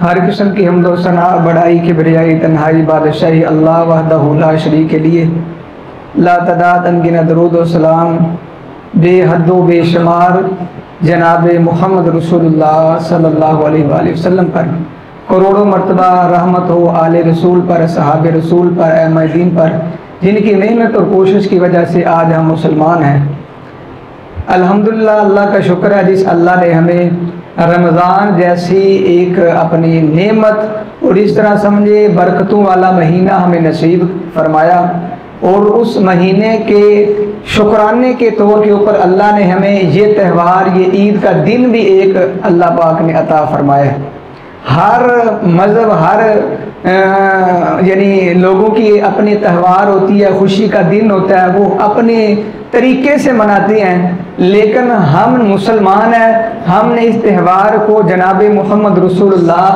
हर किस्म की हम्दो सना बड़ाई किबरियाई तन्हाई बादशाही अल्लाह वहदहु ला शरीक के लिए ला तदाद अनगिनत दरूद व सलाम बेहद व बेशुमार जनाब मोहम्मद रसूलुल्लाह सल्लल्लाहु अलैहि वसल्लम पर, करोड़ों मरतबा रहमत हो आले रसूल पर, सहाबे रसूल पर, अहमद दीन पर, जिनकी मेहनत और कोशिश की वजह से आज हम मुसलमान हैं। अल्हम्दुलिल्लाह, अल्लाह का शुक्र है जिस अल्लाह ने हमें रमज़ान जैसी एक अपनी नेमत और इस तरह समझे बरकतों वाला महीना हमें नसीब फरमाया, और उस महीने के शुक्राने के तौर के ऊपर अल्लाह ने हमें ये त्यौहार, ये ईद का दिन भी एक अल्लाह पाक ने अता फरमाया। हर मज़हब, हर यानी लोगों की अपनी त्यौहार होती है, खुशी का दिन होता है, वो अपने तरीके से मनाते हैं, लेकिन हम मुसलमान हैं, हमने इस त्यौहार को जनाब मोहम्मद रसूलुल्लाह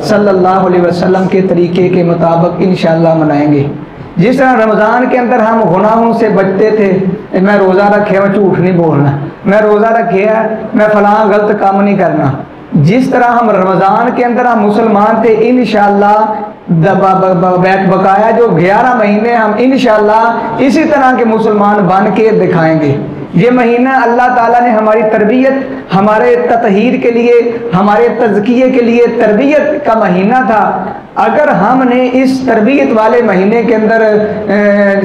सल्लल्लाहु अलैहि वसल्लम के तरीके के मुताबिक इंशाअल्लाह मनाएंगे। जिस तरह रमज़ान के अंदर हम गुनाहों से बचते थे, मैं रोज़ा रखे, मैं झूठ नहीं बोलना, मैं रोज़ा रखे है, मैं फलां गलत काम नहीं करना, जिस तरह हम रमज़ान के अंदर हम मुसलमान थे, इंशाअल्लाह बकाया जो 11 महीने हम इंशाअल्लाह इसी तरह के मुसलमान बन के दिखाएंगे। ये महीना अल्लाह ताला ने हमारी तरबियत, हमारे ततहीर के लिए, हमारे तज़किये के लिए तरबियत का महीना था। अगर हमने इस तरबियत वाले महीने के अंदर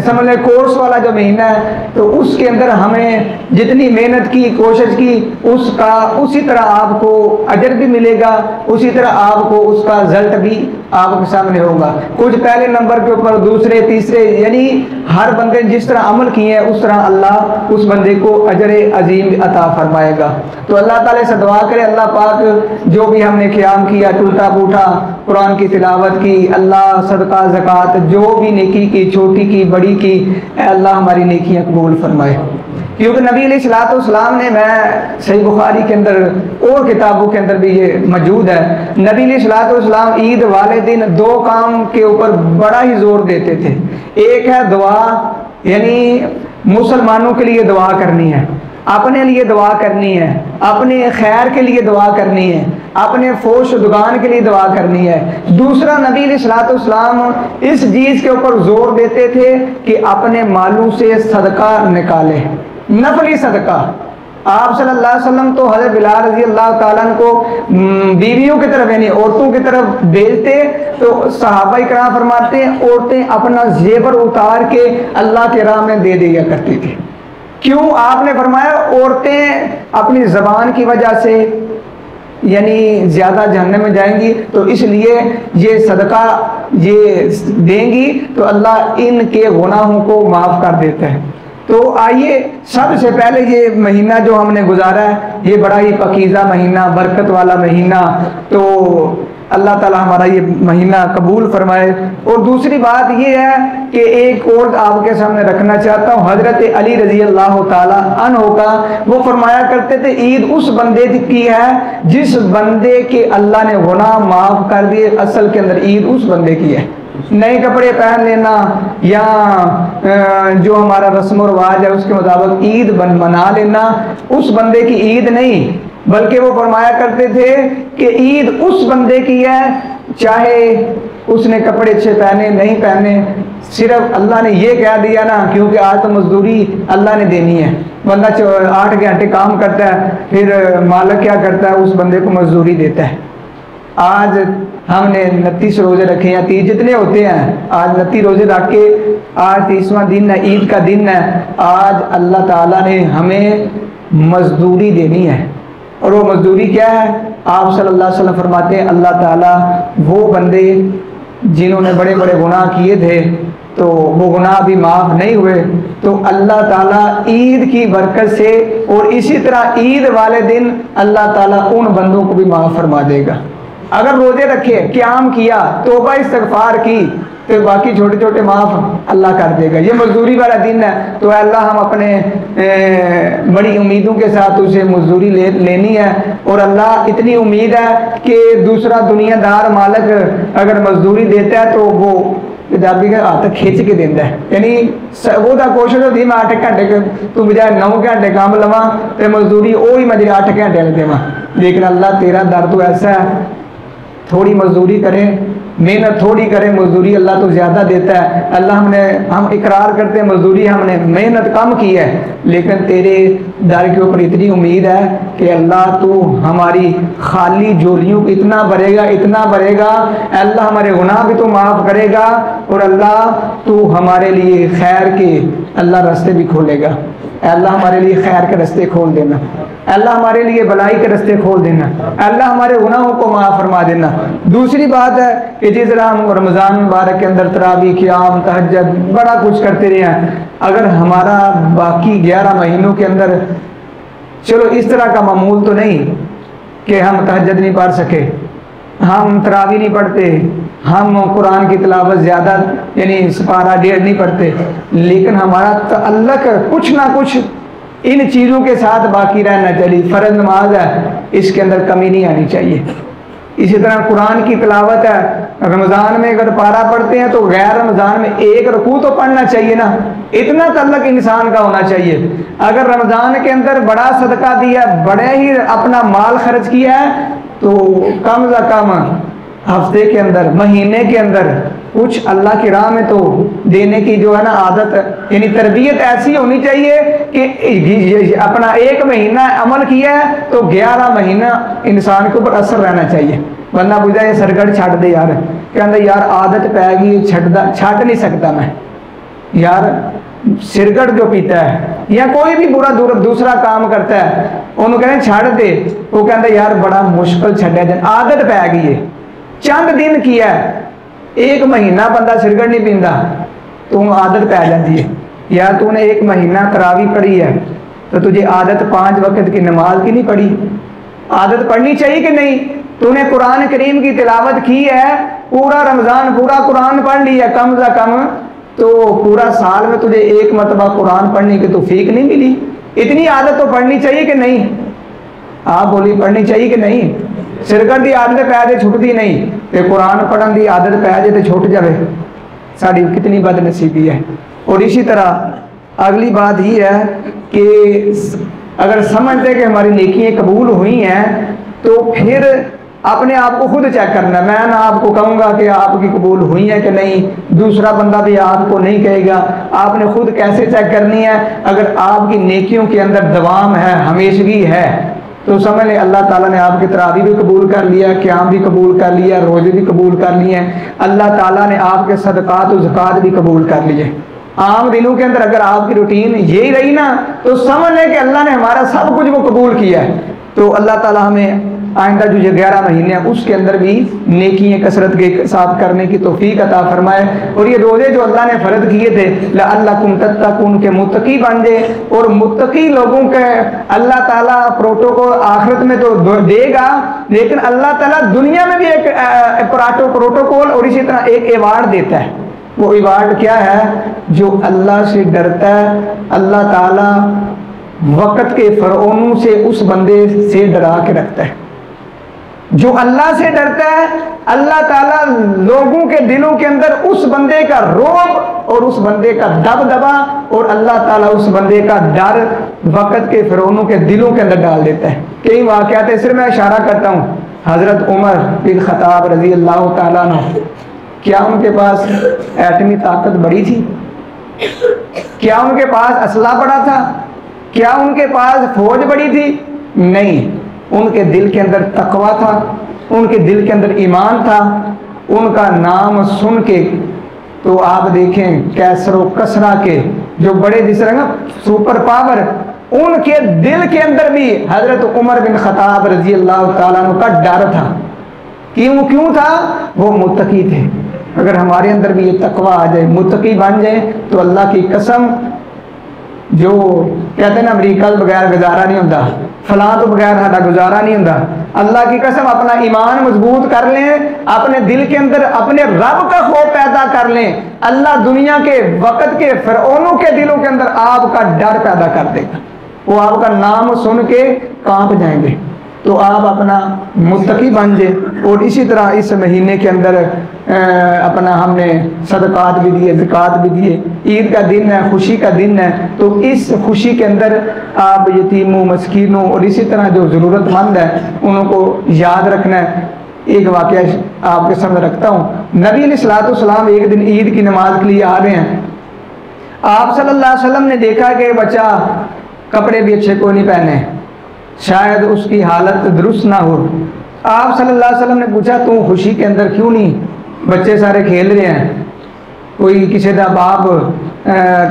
समझ लें कोर्स वाला जो महीना है, तो उसके अंदर हमें जितनी मेहनत की, कोशिश की, उसका उसी तरह आपको अजर भी मिलेगा, उसी तरह आपको उसका रिजल्ट भी आपके सामने होगा। कुछ पहले नंबर के ऊपर, दूसरे, तीसरे, यानी हर बंदे जिस तरह अमल किए हैं उस तरह अल्लाह उस बंदे को अजर अजीम अता फरमाएगा। तो अल्लाह ताला से दुआ करे, अल्लाह पाक जो भी हमने क़याम किया, टूटा फूटा कुरान की तिलावत की, अल्लाह सदका ज़कात जो भी नेकी की, छोटी की बड़ी की, अल्लाह हमारी नेकियां कबूल फरमाए। क्योंकि नबी अलैहिस्सलाम ने, मैं सही बुखारी के अंदर और किताबों के अंदर भी ये मौजूद है, नबी अलैहिस्सलाम ईद वाले दिन 2 काम के ऊपर बड़ा ही जोर देते थे। एक है दुआ, यानी मुसलमानों के लिए दुआ करनी है, अपने लिए दुआ करनी है, अपने खैर के लिए दुआ करनी है, अपने फोश दुगान के लिए दुआ करनी है। दूसरा, नबी अलैहिस्सलाम इस चीज़ के ऊपर जोर देते थे कि अपने मालों से सदका निकाले, नफली सदका। आप सल्लल्लाहु अलैहि वसल्लम तो हज़रत बिलाल रज़ी अल्लाह ताला को बीवियों की तरफ यानी औरतों की तरफ भेजते, तो सहाबा इकराम फरमाते हैं औरतें अपना जेवर उतार के अल्लाह के राह में दे दिया करती थी। क्यों? आपने फरमाया औरतें अपनी ज़बान की वजह से यानी ज़्यादा जहन्नम में जाएंगी, तो इसलिए ये सदका ये देंगी तो अल्लाह इनके गुनाहों को माफ़ कर देता है। तो आइए, सबसे पहले ये महीना जो हमने गुजारा है, ये बड़ा ही पकीज़ा महीना, बरकत वाला महीना। तो अल्लाह ताला हमारा ये महीना कबूल फरमाए। और दूसरी बात ये है कि एक और आपके सामने रखना चाहता हूँ, हजरत अली रजी अल्लाह ताला अन्हु का, वो फरमाया करते थे ईद उस बंदे की है जिस बंदे के अल्लाह ने गुनाह माफ कर दिए। असल के अंदर ईद उस बंदे की है। नए कपड़े पहन लेना या जो हमारा रस्म और रिवाज है उसके मुताबिक ईद मना लेना, उस बंदे की ईद नहीं, बल्कि वो फरमाया करते थे कि ईद उस बंदे की है, चाहे उसने कपड़े अच्छे पहने नहीं पहने, सिर्फ अल्लाह ने ये कह दिया ना, क्योंकि आज तो मजदूरी अल्लाह ने देनी है। बंदा 8 घंटे काम करता है, फिर मालिक क्या करता है, उस बंदे को मजदूरी देता है। आज हमने 29 रोजे रखे हैं, 30 जितने होते हैं, आज 29 रोजे रख के आज 30वां दिन है, ईद का दिन है। आज अल्लाह ताला ने हमें मजदूरी देनी है, और वो मजदूरी क्या है? आप सल्लल्लाहु अलैहि वसल्लम फरमाते हैं अल्लाह ताला वो बंदे जिन्होंने बड़े बड़े गुनाह किए थे तो वो गुनाह भी माफ़ नहीं हुए, तो अल्लाह ताला ईद की बरकत से और इसी तरह ईद वाले दिन अल्लाह ताला उन बंदों को भी माफ़ फरमा देगा। अगर रोजे रखे, क़याम किया, तौबा इस्तगफार की, तो बाकी छोटे छोटे माफ़ अल्लाह कर देगा। ये मजदूरी वाला दिन है, तो अल्लाह हम अपने बड़ी उम्मीदों के साथ उसे मजदूरी लेनी है। और अल्लाह इतनी उम्मीद है कि दूसरा दुनियादार मालिक अगर मजदूरी देता है तो वो पंजाबी के हाथ खिंच के देता है, यानी वो कोशिश होती है मैं 8 घंटे तू बजाय 9 घंटे काम लवा तो मजदूरी वो ही मैं 8 घंटे देव। लेकिन अल्लाह तेरा दर तो ऐसा है, थोड़ी मजदूरी करें, मेहनत थोड़ी करें, मजदूरी अल्लाह तो ज़्यादा देता है। अल्लाह हम इकरार करते हैं मजदूरी हमने मेहनत कम की है, लेकिन तेरे दर के ऊपर इतनी उम्मीद है कि अल्लाह तू हमारी खाली झोलियों को इतना भरेगा, इतना भरेगा, अल्लाह हमारे गुनाह भी तो माफ़ करेगा, और अल्लाह तू हमारे लिए खैर के अल्लाह रास्ते भी खोलेगा। अल्लाह हमारे लिए खैर के रास्ते खोल देना, अल्लाह हमारे लिए भलाई के रास्ते खोल देना, अल्लाह हमारे गुनाहों को माफ़ फरमा देना। दूसरी बात है कि जिस तरह हम रमज़ान मुबारक के अंदर तरावी, क़याम, तहज्जुद बड़ा कुछ करते रहे हैं, अगर हमारा बाकी 11 महीनों के अंदर चलो इस तरह का मामूल तो नहीं कि हम तहज्जुद नहीं पढ़ सके, हम तरावी नहीं पढ़ते, हम कुरान की तिलावत ज़्यादा यानी सपारा 1.5 नहीं पढ़ते, लेकिन हमारा तअल्लुक़ कुछ ना कुछ इन चीज़ों के साथ बाकी रहना चाहिए। फ़र्ज़ नमाज है, इसके अंदर कमी नहीं आनी चाहिए। इसी तरह कुरान की तिलावत है, रमज़ान में अगर पारा पढ़ते हैं तो गैर रमज़ान में 1 रुकू तो पढ़ना चाहिए ना, इतना तअल्लुक़ इंसान का होना चाहिए। अगर रमज़ान के अंदर बड़ा सदका दिया, बड़े ही अपना माल खर्च किया है, तो कम से कम हफ्ते के अंदर, महीने के अंदर कुछ अल्लाह की राह में तो देने की जो है ना आदत, यानी तरबियत ऐसी होनी चाहिए कि अपना 1 महीना अमल किया है तो 11 महीना इंसान के ऊपर असर रहना चाहिए। वरना बुझा ये सरगढ़ छड़ दे यार, कहते यार आदत पै गई, छड़ नहीं सकता मैं यार। सिरगढ़ जो पीता है या कोई भी बुरा दूसरा काम करता है, उन्होंने कहते छड़ दे, वो कहते यार बड़ा मुश्किल छड़िया दिन, आदत पै गई है, चंद दिन किया है, 1 महीना बंदा सिरगढ़ नहीं पींदा तो आदत पै जाती है। यार तूने 1 महीना तरावी पढ़ी है तो तुझे आदत 5 वक्त की नमाज की नहीं पढ़ी, आदत पढ़नी चाहिए कि नहीं? तूने कुरान करीम की तिलावत की है, पूरा रमज़ान पूरा कुरान पढ़ लिया कम से कम, तो पूरा साल में तुझे 1 मरतबा कुरान पढ़ने की तौफीक नहीं मिली, इतनी आदत तो पढ़नी चाहिए कि नहीं? आप बोली पढ़नी चाहिए कि नहीं? सिरगढ़ की आदत पै जाए छुटती नहीं, तो कुरान पढ़ने की आदत पै जाए तो छुट जाए, साड़ी कितनी बदनसीबी है। और इसी तरह अगली बात ये है कि अगर समझते कि हमारी नेकियां कबूल हुई हैं तो फिर अपने आप को खुद चेक करना। मैं ना आपको कहूँगा कि आपकी कबूल हुई है कि नहीं, दूसरा बंदा भी आपको नहीं कहेगा, आपने खुद कैसे चेक करनी है। अगर आपकी नेकियों के अंदर दवाम है, हमेशगी है, तो समझ लें अल्लाह ताला ने आपकी तरावी भी कबूल कर लिया, क़याम भी कबूल कर लिया, रोज़े भी कबूल कर लिए, अल्लाह ताला ने आपके सदक़ात और ज़कात भी कबूल कर लिए। आम दिनों के अंदर अगर आपकी रूटीन यही रही ना तो समझ लें कि अल्लाह ने हमारा सब कुछ वो कबूल किया है। तो अल्लाह ताला हमें आइंदा जो 11 महीने हैं उसके अंदर भी नेकियां कसरत के साथ करने की तौफीक अता फरमाए। और ये रोज़े जो अल्लाह ने फ़र्ज किए थे लअल्लकुम तत्तकून के मुत्तकी बन जाए, और मुत्तकी लोगों के अल्लाह ताला प्रोटोकॉल आखिरत में तो देगा, लेकिन अल्लाह ताला दुनिया में भी एक प्रोटोकॉल और इसी तरह एक अवार्ड देता है। वो अवार्ड क्या है? जो अल्लाह से डरता है, अल्लाह ताला वक़्त के फ़िरौनों से उस बंदे से डरा के रखता है। जो अल्लाह से डरता है, अल्लाह ताला लोगों के दिलों के अंदर उस बंदे का रोब और उस बंदे का दबदबा और अल्लाह ताला उस बंदे का डर वक़्त के फ़िरौनों के दिलों के अंदर डाल देता है। कई वाक़यात है, सिर्फ मैं इशारा करता हूँ। हज़रत उमर बिन ख़त्ताब रज़ी अल्लाह ताला अन्हु, क्या उनके पास एटमी ताकत बड़ी थी? क्या उनके पास असला बड़ा था? क्या उनके पास फौज बड़ी थी? नहीं। उनके दिल के अंदर तकवा था, उनके दिल के अंदर ईमान था। उनका नाम सुन के तो आप देखें कैसर व कसरा के जो बड़े जिस तरह सुपर पावर, उनके दिल के अंदर भी हजरत उमर बिन ख़त्ताब रजी अल्लाह ताला अन्हु का डर था। क्यों था? वो मुत्तकी थे। अगर हमारे अंदर भी ये तकवा आ जाए, मुत्तकी बन जाए, तो अल्लाह की कसम, जो कहते हैं ना अमरीका तो बगैर गुजारा नहीं होता, फलां तो बगैर साडा गुजारा नहीं होता, अल्लाह की कसम अपना ईमान मजबूत कर लें, अपने दिल के अंदर अपने रब का खौफ पैदा कर लें, अल्लाह दुनिया के वक़्त के फ़िरौनों के दिलों के अंदर आपका डर पैदा कर देगा। वो आपका नाम सुन के कांप जाएंगे। तो आप अपना मुत्तकी बन जाए। और इसी तरह इस महीने के अंदर अपना हमने सदकात भी दिए, ज़कात भी दिए। ईद का दिन है, खुशी का दिन है, तो इस खुशी के अंदर आप यतीमों, मस्कीनों और इसी तरह जो ज़रूरतमंद है उनको याद रखना है। एक वाक़या आपके सामने रखता हूँ। नबी अलैहिस्सलाम एक दिन ईद की नमाज के लिए आ रहे हैं। आप सल्लल्लाहु अलैहि वसल्लम ने देखा कि बच्चा कपड़े भी अच्छे को नहीं पहने, शायद उसकी हालत दुरुस्त ना हो। आप सल्लल्लाहु अलैहि वसल्लम ने पूछा, तू खुशी के अंदर क्यों नहीं? बच्चे सारे खेल रहे हैं, कोई किसी का बाप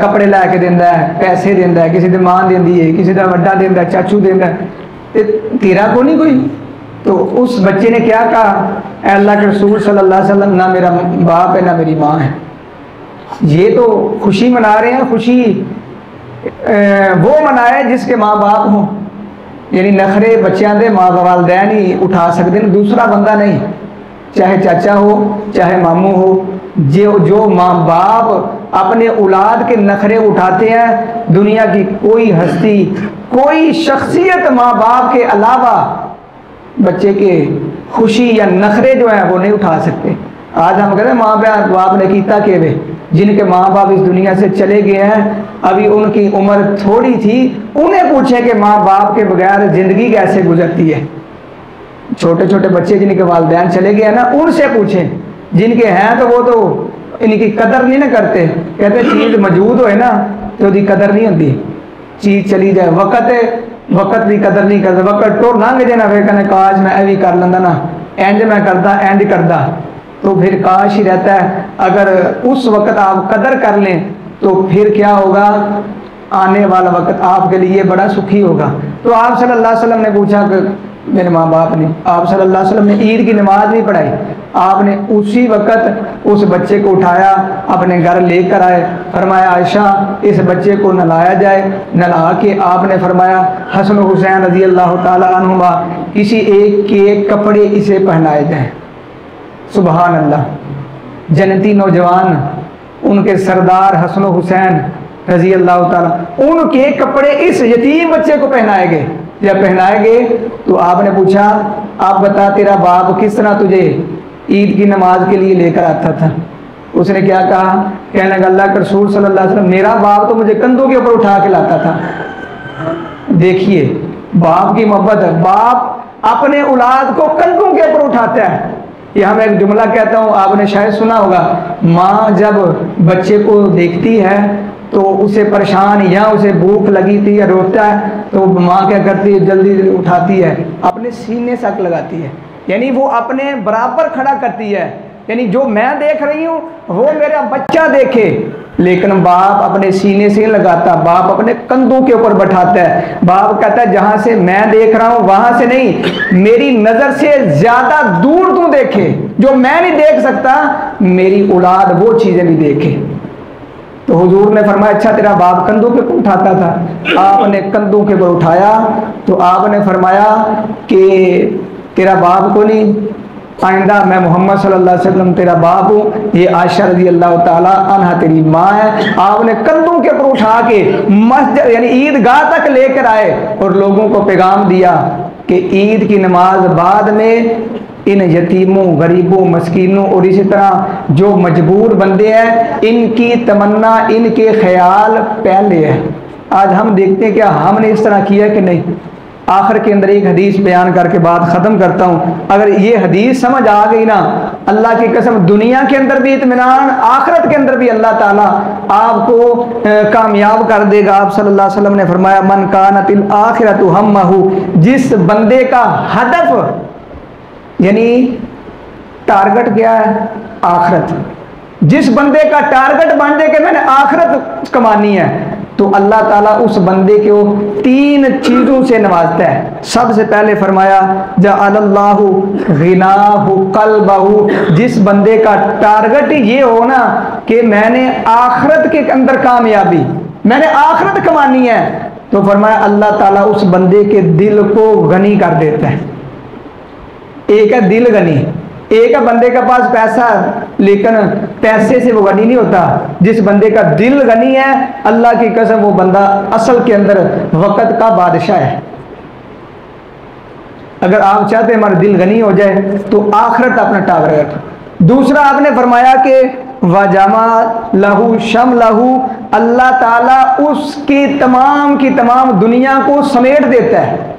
कपड़े लैके देंदा है, पैसे देंदा है, किसी की मां देंदी है, किसी का वड्डा देंदा है, चाचू देंदा है, तेरा को नहीं कोई? तो उस बच्चे ने क्या कहा, अल्लाह के रसूल सल्लल्लाहु अलैहि वसल्लम, ना मेरा बाप है ना मेरी माँ है। ये तो खुशी मना रहे हैं, खुशी वो मनाए जिसके माँ बाप हों, यानी नखरे बच्चों के माँ वालदैन ही उठा सकते हैं, दूसरा बंदा नहीं, चाहे चाचा हो चाहे मामू हो। जो माँ बाप अपने औलाद के नखरे उठाते हैं, दुनिया की कोई हस्ती, कोई शख्सियत माँ बाप के अलावा बच्चे के खुशी या नखरे जो हैं वो नहीं उठा सकते। आज हम कहते हैं माँ बाप ने कीता के वे, जिनके माँ बाप इस दुनिया से चले गए हैं, अभी उनकी उम्र थोड़ी थी, उन्हें पूछें कि माँ बाप के बगैर ज़िंदगी कैसे गुजरती है। छोटे छोटे बच्चे जिनके वालिदैन चले गए हैं ना, उनसे पूछें। जिनके हैं तो वो तो इनकी कदर नहीं ना करते, कहते चीज़ मौजूद हो ना तो उसकी कदर नहीं होती, चीज़ चली जाए, वक़्त की कदर नहीं करते, वक़्त तो लंघ जाए ना, फिर कहने काश मैं ये भी कर लेंदा ना, इंज मैं करता इंज करता, तो फिर काश ही रहता है। अगर उस वक़्त आप कदर कर लें तो फिर क्या होगा, आने वाला वक़्त आपके लिए बड़ा सुखी होगा। तो आप सल्लल्लाहु अलैहि वसल्लम ने पूछा कि मेरे माँ बाप ने, आप सल्लल्लाहु अलैहि वसल्लम ने ईद की नमाज नहीं पढ़ाई, आपने उसी वक़्त उस बच्चे को उठाया, अपने घर लेकर आए, फरमाया आयशा इस बच्चे को नहलाया जाए। नहला के आपने फरमाया हसन हुसैन रज़ी अल्लाह ताला अन्हुमा किसी एक के कपड़े इसे पहनाए जाएँ। सुबहान अल्लाह, जन्नती नौजवान, उनके सरदार हसन हुसैन रज़ी अल्लाह ताला, उनके कपड़े इस यतीम बच्चे को पहनाए गए। जब पहनाए गए तो आपने पूछा, आप बता तेरा बाप किस तरह तुझे ईद की नमाज के लिए लेकर आता था? उसने क्या कहा, कहने लगा अल्लाह के रसूल सल्लल्लाहु अलैहि वसल्लम, मेरा बाप तो मुझे कंधों के ऊपर उठा के लाता था। देखिए बाप की मोहब्बत है, बाप अपने औलाद को कंधों के ऊपर उठाता है। यहाँ मैं एक जुमला कहता हूँ, आपने शायद सुना होगा, माँ जब बच्चे को देखती है तो उसे परेशान या उसे भूख लगी थी या रोता है तो माँ क्या करती है, जल्दी जल्दी उठाती है, अपने सीने तक लगाती है, यानी वो अपने बराबर खड़ा करती है, यानी जो मैं देख रही हूँ वो मेरा बच्चा देखे। लेकिन बाप अपने सीने से लगाता, बाप अपने कंधों के ऊपर बैठाता है। बाप कहता है जहाँ से मैं देख रहा हूँ वहाँ से नहीं, मेरी नज़र से ज़्यादा दूर तू देखे, जो मैं नहीं देख सकता मेरी औलाद वो चीज़ें भी देखे। तो हुजूर ने फरमाया अच्छा तेरा बाप कंधों के ऊपर उठाता था? आपने कंधों के ऊपर उठाया तो आपने फरमाया कि तेरा बाप को नहीं, आइंदा मैं मोहम्मद सल्लल्लाहु अलैहि वसल्लम तेरा बाप हूँ, ये आयशा रज़ी अल्लाह ताला अन्हा तेरी माँ है। आपने कंधों के ऊपर उठा के मस्जिद यानी ईदगाह तक लेकर आए और लोगों को पैगाम दिया कि ईद की नमाज बाद में इन यतीमों, गरीबों, मस्कीनों और इसी तरह जो मजबूर बंदे हैं इनकी तमन्ना, इनके ख्याल पहले है। आज हम देखते हैं क्या हमने इस तरह किया कि नहीं। आखिर के अंदर एक हदीस बयान करके बात ख़त्म करता हूँ। अगर ये हदीस समझ आ गई ना, अल्लाह की कसम दुनिया के अंदर भी इत्मीनान, आखिरत के अंदर भी अल्लाह ताला आपको कामयाब कर देगा। आप सल्लल्लाहु अलैहि वसल्लम ने फरमाया मन कानतिल आखिरतु हम्महु, जिस बंदे का हदफ यानी टारगेट क्या है आखिरत, जिस बंदे का टारगेट बन जाए कि मैंने आखिरत कमानी है, तो अल्लाह ताला उस बंदे को 3 चीज़ों से नवाजता है। सबसे पहले फरमाया जअलल्लाहु गिनाहु क़ल्बहु, जिस बंदे का टारगेट ये हो ना कि मैंने आखिरत के अंदर कामयाबी, मैंने आखिरत कमानी है, तो फरमाया अल्लाह ताला उस बंदे के दिल को गनी कर देता है। एक है दिल गनी, एक है बंदे के पास पैसा लेकिन पैसे से वो गनी नहीं होता। जिस बंदे का दिल गनी है अल्लाह की कसम वो बंदा असल के अंदर वक़्त का बादशाह है। अगर आप चाहते हैं हमारा दिल गनी हो जाए तो आखिरत अपना टारगेट। दूसरा आपने फरमाया कि वजमा लहू शम लहू, अल्लाह ताला उसकी तमाम की तमाम दुनिया को समेट देता है,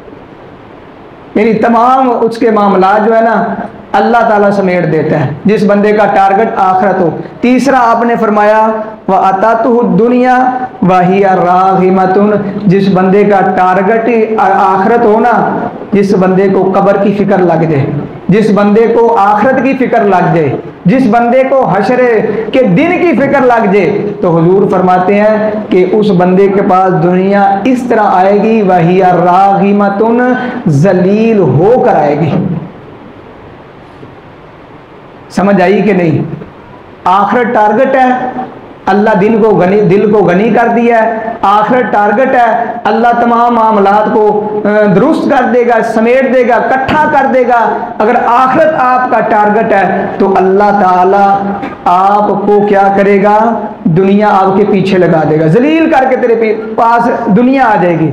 यानी तमाम उसके मामला जो है ना अल्लाह ताला समेट देता है जिस बंदे का टारगेट आखिरत हो। तीसरा आपने फरमाया व अतातुहु दुनिया वहिया रागिमतुन, जिस बंदे का टारगेट आखिरत हो ना, जिस बंदे को कब्र की फिक्र लग जाए, जिस बंदे को आखिरत की फिक्र लग जाए, जिस बंदे को हशर के दिन की फिक्र लग जाए, तो हुजूर फरमाते हैं कि उस बंदे के पास दुनिया इस तरह आएगी वहिया रागिमतुन, जलील होकर आएगी। समझ आई कि नहीं। आखिरत टारगेट है, अल्लाह दिल को गनी कर दिया है। आखिरत टारगेट है, अल्लाह तमाम मामलात को दुरुस्त कर देगा, समेट देगा, इकट्ठा कर देगा। अगर आखिरत आपका टारगेट है तो अल्लाह ताला आपको क्या करेगा, दुनिया आपके पीछे लगा देगा, जलील करके तेरे पास दुनिया आ जाएगी।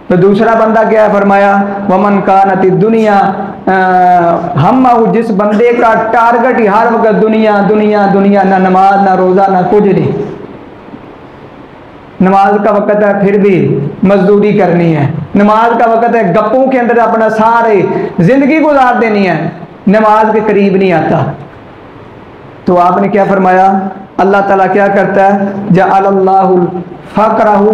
तो दूसरा बंदा क्या है फरमाया वमन कानति दुनिया हम, जिस बंदे का टारगेट हर वक्त दुनिया दुनिया दुनिया, ना नमाज ना रोज़ा ना कुछ नहीं। नमाज का वक़्त है फिर भी मजदूरी करनी है, नमाज का वक़्त है गप्पों के अंदर अपना सारे ज़िंदगी गुजार देनी है, नमाज के करीब नहीं आता। तो आपने क्या फरमाया, अल्लाह ताला क्या करता है जअलल्लाहु फ़क़रहु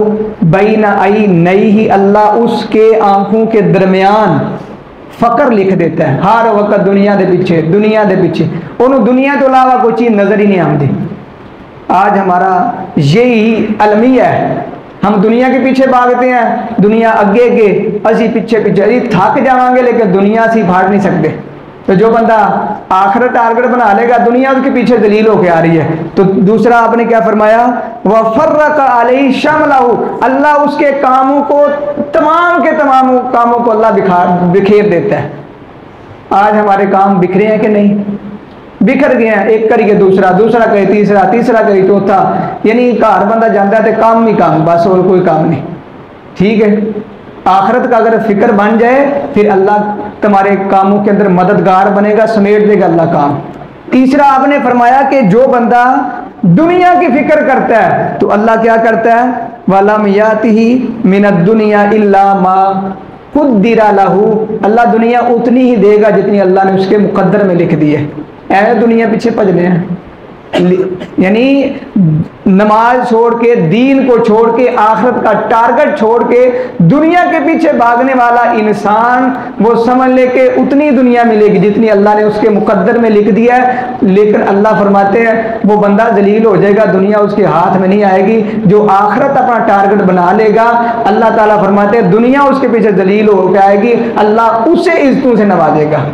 बैना ऐनैहि, अल्लाह उसके आंखों के दरमियान फ़क्र लिख देता है। हर वक्त दुनिया के पीछे, दुनिया के पीछे, उन्होंने दुनिया तो अलावा कोई चीज़ नज़र ही नहीं आती। आज हमारा यही अलमिया है, हम दुनिया के पीछे भागते हैं, दुनिया अगे अगे असी पीछे पीछे, अभी थक जावांगे लेकिन दुनिया से भाग नहीं सकते। तो जो बंदा आखिरत टारगेट बना लेगा, दुनिया उसके पीछे दलील होके आ रही है। तो दूसरा आपने क्या फरमाया वफ़र्रक़ अलैहि शमलहु, अल्लाह उसके कामों को, तमाम के तमाम कामों को अल्लाह बिखेर देता है। आज हमारे काम बिखरे हैं कि नहीं, बिखर गए हैं। एक करिए दूसरा, दूसरा करे तीसरा, तीसरा करे चौथा, यानी घर बंदा जाता है तो काम ही काम, बस और कोई काम नहीं। ठीक है, आखिरत का अगर फिक्र बन जाए फिर अल्लाह तुम्हारे कामों के अंदर मददगार बनेगा, समेट देगा अल्लाह काम। तीसरा आपने फरमाया कि जो बंदा दुनिया की फिक्र करता है तो अल्लाह क्या करता है वलम यातिही मिनद दुनिया इल्ला मा कुद्दिरा लहू, अल्लाह दुनिया उतनी ही देगा जितनी अल्लाह ने उसके मुकद्दर में लिख दी है। ऐसे दुनिया पीछे भजने हैं, यानी नमाज छोड़ के, दीन को छोड़ के, आखिरत का टारगेट छोड़ के दुनिया के पीछे भागने वाला इंसान वो समझ ले के उतनी दुनिया मिलेगी जितनी अल्लाह ने उसके मुकद्दर में लिख दिया है। लेकिन अल्लाह फरमाते हैं वो बंदा जलील हो जाएगा, दुनिया उसके हाथ में नहीं आएगी। जो आखिरत अपना टारगेट बना लेगा, अल्लाह ताला फरमाते हैं दुनिया उसके पीछे जलील होकर आएगी, अल्लाह उसे इज्जतों से नवाजेगा।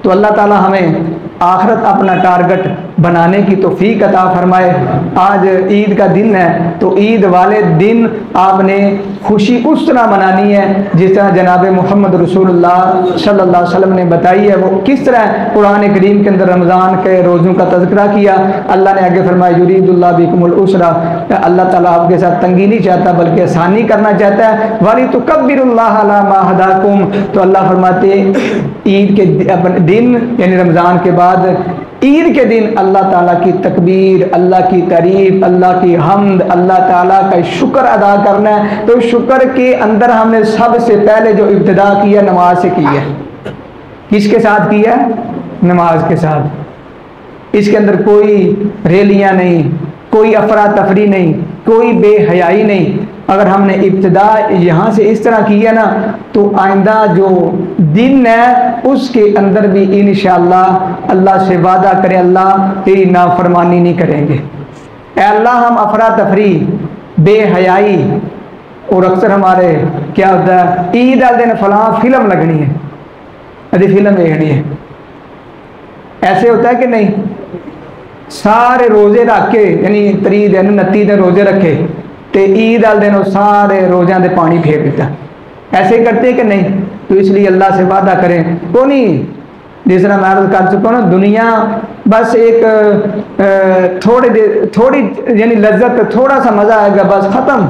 तो अल्लाह ताला हमें आखिरत अपना टारगेट बनाने की तौफीक अता फरमाए। आज ईद का दिन है तो ईद वाले दिन आपने खुशी उस तरह मनानी है जिस तरह जनाब मोहम्मद रसूलुल्लाह सल्लल्लाहु अलैहि वसल्लम ने बताई है। वो किस तरह कुरान करीम के अंदर रमज़ान के रोज़ों का तज़किरा किया। अल्लाह ने आगे फरमाया युरीदुल्लाह बिकुमुल उसरा, अल्लाह ताला आपके साथ तंगी नहीं चाहता बल्कि आसानी करना चाहता है। वाली तो कब्बिरुल्लाह अला मा हदाकुम, तो अल्लाह फरमाते ईद के दिन यानी रमज़ान के बाद ईद के दिन अल्लाह ताला की तकबीर, अल्लाह की तारीफ, अल्लाह की हम्द, अल्लाह ताला का शुक्र अदा करना है। तो शुक्र के अंदर हमने सबसे पहले जो इब्तिदा किया नमाज से की है। किसके साथ किया? नमाज के साथ। इसके अंदर कोई रैलियां नहीं, कोई अफरा तफरी नहीं, कोई बेहयाई नहीं। अगर हमने इब्तिदा यहाँ से इस तरह की है ना तो आइंदा जो दिन है उसके अंदर भी इंशाअल्लाह अल्लाह से वादा करे अल्लाह तेरी नाफरमानी नहीं करेंगे। ए अल्लाह हम अफरा तफरी बेहयाई, और अक्सर हमारे क्या होता है ईद वाले दिन फलां फिल्म लगनी है, अरे फिल्म देखनी है, ऐसे होता है कि नहीं? सारे रोजे रख के यानी 30 दिन 29 दिन रोजे रखे तो ईद वाले दिन सारे रोज़ों से पानी फेर देता। ऐसे करते कि नहीं? तो इसलिए अल्लाह से वादा करें तो नहीं। जिस तरह मैं अर्ज कर चुका हूँ ना, दुनिया बस एक थोड़ी यानी लज्जत, थोड़ा सा मज़ा आएगा बस ख़त्म।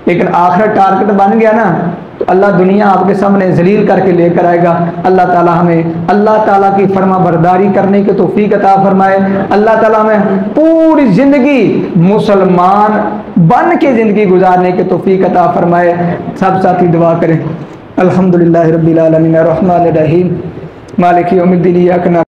लेकिन आखिर टारगेट बन गया ना तो अल्लाह दुनिया आपके सामने जलील करके लेकर आएगा। अल्लाह ताला हमें अल्लाह ताला की फरमा बरदारी करने की तौफीक अता फरमाए। अल्लाह ताला हमें पूरी ज़िंदगी मुसलमान बन के ज़िंदगी गुजारने की तौफीक अता फरमाए। सब साथी दुआ करें। अल्हम्दुलिल्लाहि रब्बिल आलमीन अर्रहमानिर रहीम मालिक यौमिद्दीन।